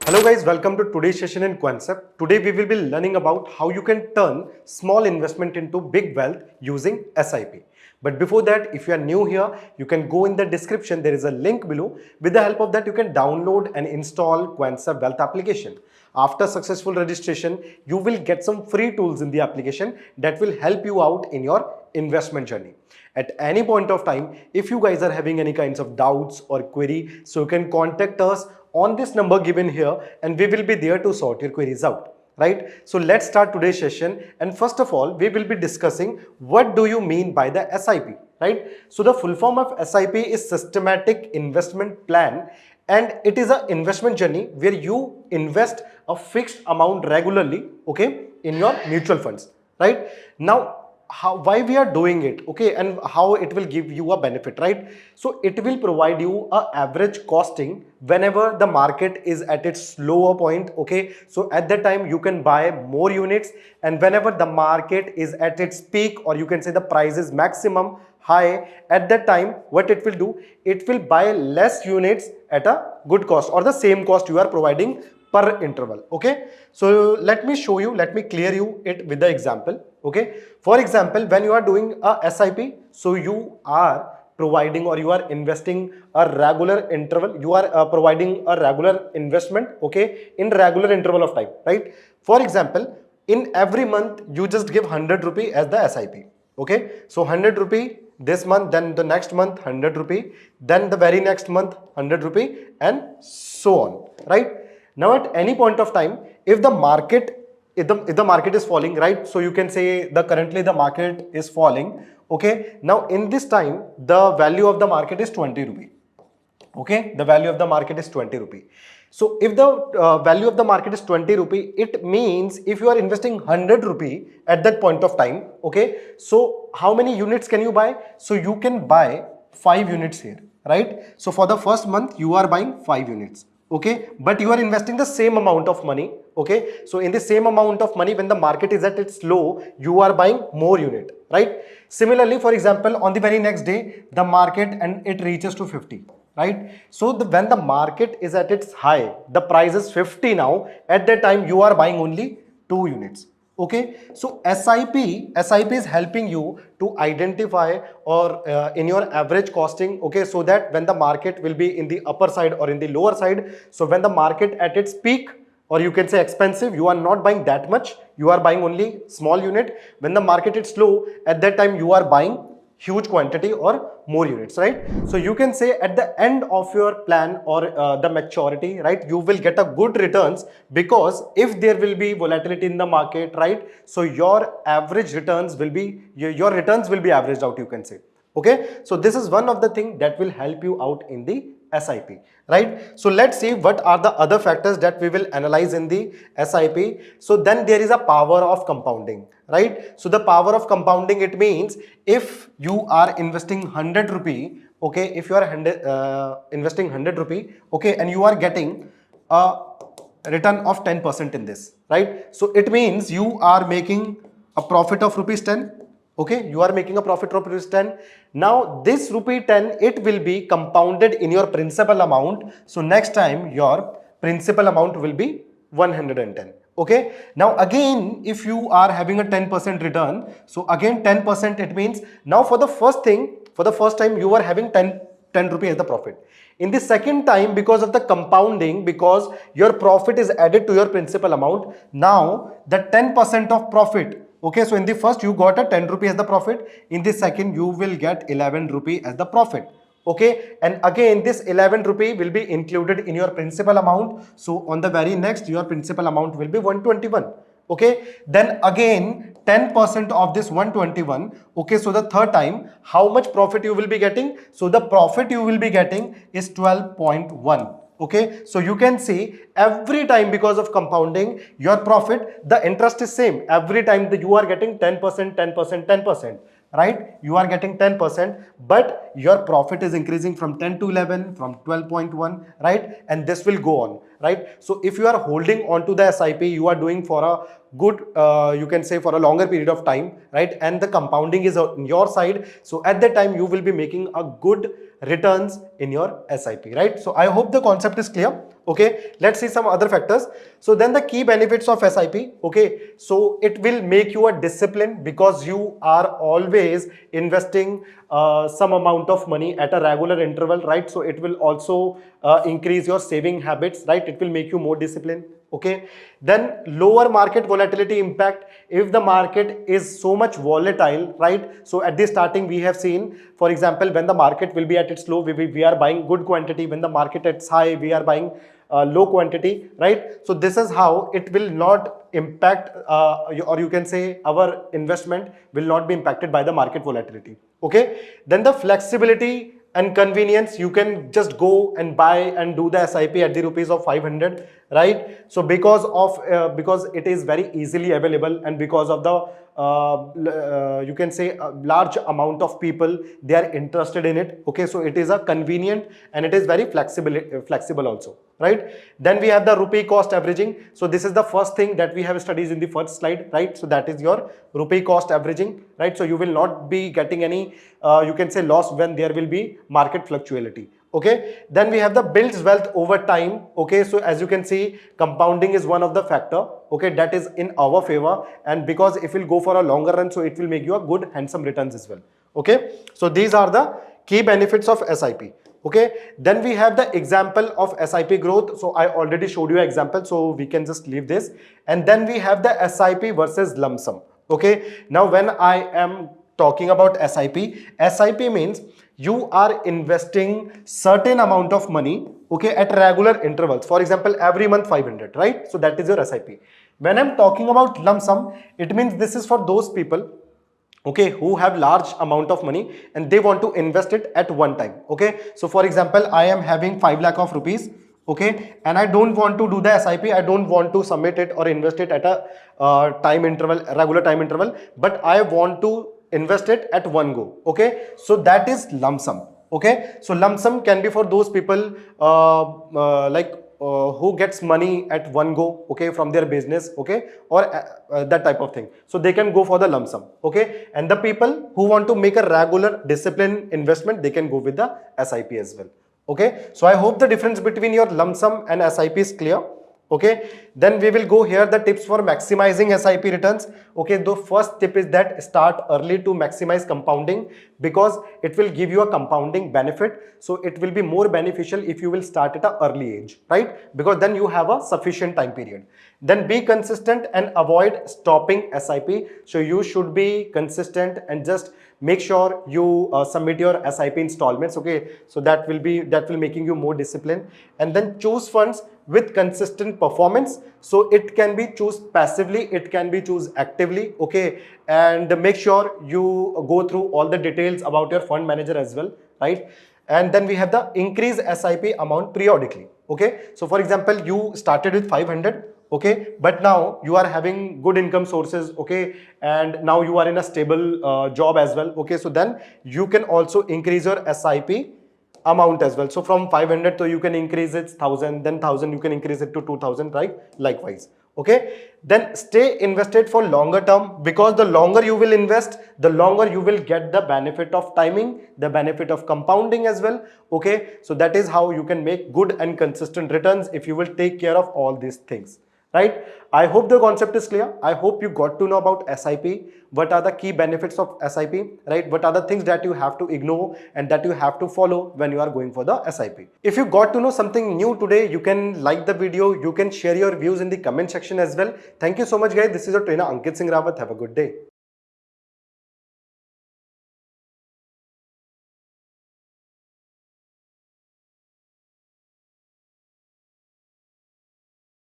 Hello guys, welcome to today's session in Concept. Today we will be learning about how you can turn small investment into big wealth using SIP. But before that, if you are new here, you can go in the description. There is a link below. With the help of that, you can download and install Concept Wealth application. After successful registration, you will get some free tools in the application that will help you out in your investment journey. At any point of time, if you guys are having any kinds of doubts or query, so you can contact us on this number given here and we will be there to sort your queries out, right? So let's start today's session, and first of all we will be discussing what do you mean by the SIP, right? So the full form of SIP is systematic investment plan, and it is an investment journey where you invest a fixed amount regularly, okay, in your mutual funds, right? Now why we are doing it, okay, and how it will give you a benefit, right? So it will provide you a average costing whenever the market is at its lower point, okay. So at that time you can buy more units, and whenever the market is at its peak, or you can say the price is maximum high, at that time what it will do, it will buy less units at a good cost or the same cost you are providing per interval, okay. So let me show you, let me clear you it with the example, okay. For example, when you are doing a SIP, so you are providing or you are investing a regular interval, you are providing a regular investment, okay, in regular interval of time, right? For example, in every month you just give 100 rupee as the SIP, okay. So 100 rupee this month, then the next month 100 rupee, then the very next month 100 rupee, and so on, right? Now at any point of time, if the market if the market is falling, right, so you can say the currently the market is falling, okay. Now in this time the value of the market is 20 rupee, okay, the value of the market is 20 rupee. So if the value of the market is 20 rupee, it means if you are investing 100 rupee at that point of time, okay, so how many units can you buy? So you can buy 5 units here, right? So for the first month you are buying 5 units, okay, but you are investing the same amount of money, okay. So in the same amount of money, when the market is at its low, you are buying more unit, right? Similarly, for example, on the very next day the market and it reaches to 50, right? So when the market is at its high, the price is 50 now, at that time you are buying only 2 units, okay. So SIP is helping you to identify or in your average costing, okay, so that when the market will be in the upper side or in the lower side, so when the market at its peak, or you can say expensive, you are not buying that much, you are buying only small unit. When the market is low, at that time you are buying huge quantity or more units, right? So you can say at the end of your plan or the maturity, right, you will get a good returns, because if there will be volatility in the market, right, so your average returns will be your returns will be averaged out, you can say, okay. So this is one of the thing that will help you out in the SIP, right? So let's see what are the other factors that we will analyze in the SIP. So then there is a power of compounding, right? So the power of compounding, it means if you are investing 100 rupee, okay, if you are investing 100 rupee, okay, and you are getting a return of 10% in this, right? So it means you are making a profit of rupees 10, okay, you are making a profit of rupees 10. Now this rupee 10, it will be compounded in your principal amount. So next time your principal amount will be 110, okay. Now again, if you are having a 10% return, so again 10%, it means now for the first time you are having 10 rupee as the profit. In the second time, because of the compounding, because your profit is added to your principal amount, now the 10% of profit, okay, so in the first you got a 10 rupee as the profit, in the second you will get 11 rupee as the profit, okay. And again this 11 rupee will be included in your principal amount, so on the very next your principal amount will be 121, okay. Then again 10% of this 121, okay, so the third time how much profit you will be getting? So the profit you will be getting is 12.1, okay. So you can see every time, because of compounding, your profit, the interest is same every time, that you are getting 10%, 10%, 10%, right? You are getting 10%, but your profit is increasing from 10 to 11, from 12.1, right? And this will go on, right? So if you are holding on to the SIP, you are doing for a good, you can say for a longer period of time, right? And the compounding is on your side. So at that time, you will be making a good returns in your SIP, right? So I hope the concept is clear. Okay, let's see some other factors. So then the key benefits of SIP, okay, so it will make you a discipline because you are always investing some amount of money at a regular interval, right? So it will also increase your saving habits, right? It will make you more disciplined. Okay, then lower market volatility impact. If the market is so much volatile, right? So at the starting we have seen, for example, when the market will be at its low, we are buying good quantity. When the market is high, we are buying low quantity, right? So this is how it will not impact or you can say our investment will not be impacted by the market volatility. Okay, then the flexibility and convenience, you can just go and buy and do the SIP at the rupees of 500, right? So because it is very easily available and because of the you can say a large amount of people, they are interested in it. Okay, so it is a convenient and it is very flexible also, right? Then we have the rupee cost averaging. So this is the first thing that we have studied in the first slide, right? So that is your rupee cost averaging, right? So you will not be getting any you can say loss when there will be market fluctuation. Okay, then we have the builds wealth over time. Okay, so as you can see, compounding is one of the factor, okay, that is in our favor, and because if you'll go for a longer run, so it will make you a good handsome returns as well. Okay, so these are the key benefits of SIP. Okay, then we have the example of SIP growth. So I already showed you an example, so we can just leave this. And then we have the SIP versus lump sum. Okay, now when I am talking about SIP means you are investing certain amount of money, okay, at regular intervals. For example, every month 500, right? So that is your SIP. When I'm talking about lump sum, it means this is for those people, okay, who have large amount of money and they want to invest it at one time. Okay, so for example, I am having 5 lakh of rupees, okay, and I don't want to do the SIP, I don't want to submit it or invest it at a regular time interval, but I want to invest it at one go. Okay, so that is lump sum. Okay, so lump sum can be for those people who gets money at one go, okay, from their business, okay, or that type of thing. So they can go for the lump sum. Okay, and the people who want to make a regular discipline investment, they can go with the SIP as well. Okay, so I hope the difference between your lump sum and SIP is clear. Okay, then we will go here the tips for maximizing SIP returns. Okay, the first tip is that start early to maximize compounding, because it will give you a compounding benefit. So it will be more beneficial if you will start at an early age, right? Because then you have a sufficient time period. Then be consistent and avoid stopping SIP. So you should be consistent and just make sure you submit your SIP installments. Okay, so that will making you more disciplined. And then choose funds with consistent performance. So it can be choose passively, it can be choose actively. Okay, and make sure you go through all the details about your fund manager as well, right? And then we have the increase SIP amount periodically. Okay, so for example, you started with 500, okay, but now you are having good income sources, okay, and now you are in a stable job as well. Okay, so then you can also increase your SIP amount as well. So from 500, so you can increase it 1000, then 1000 you can increase it to 2000, right? Likewise. Okay, then stay invested for longer term, because the longer you will invest, the longer you will get the benefit of timing, the benefit of compounding as well. Okay, so that is how you can make good and consistent returns if you will take care of all these things, right? I hope the concept is clear. I hope you got to know about SIP. What are the key benefits of SIP, right? What are the things that you have to ignore and that you have to follow when you are going for the SIP? If you got to know something new today, you can like the video, you can share your views in the comment section as well. Thank you so much, guys. This is your trainer Ankit Singh Rawat. Have a good day.